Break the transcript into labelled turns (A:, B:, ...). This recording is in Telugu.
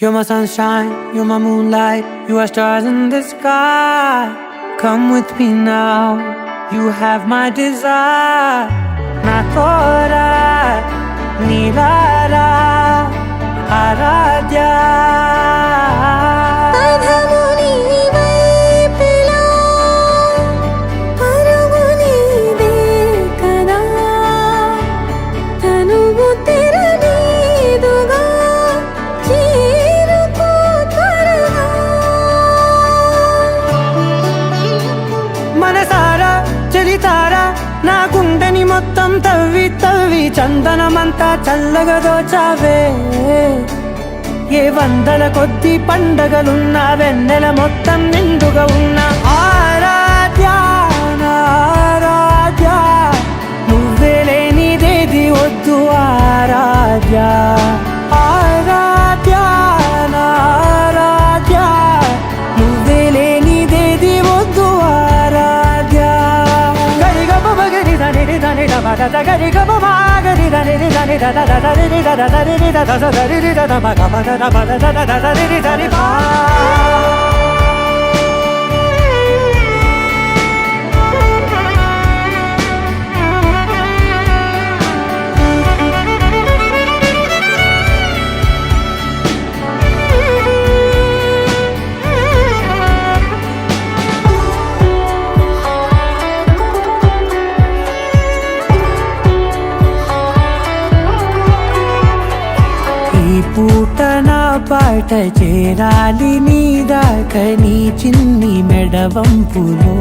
A: You're my sunshine, you're my moonlight, you are stars in the sky. Come with me now, you have my desire. Na tora, nilara, aradya. మనసారా చలితారా నా గుండెని మొత్తం తవ్వి తవ్వి చందనమంతా చల్లగా దోచావే. ఏ వందల కొద్ది పండగలున్న వెన్నెల మొత్తం నిండుగా ఉన్న ఆరాధ్య నా ఆరాధ్య, నువ్వే లేనిదేది వద్దు ఆరాధ్య. ఆరాధ్య నా ఆరాధ్య, నువ్వే లేనిదేది వద్దు ఆరాధ్య. గరిగమ మగరి దని దని దమ దద గరిగమ మగరి దని దని దద దద రి దద దరి రి దద దరి రి దద మగ మద దమ దద దద రి దరి పా. ఈ పూట నా పాట చేరాలి నీ దాకా నీ చిన్ని మెడవంపులో.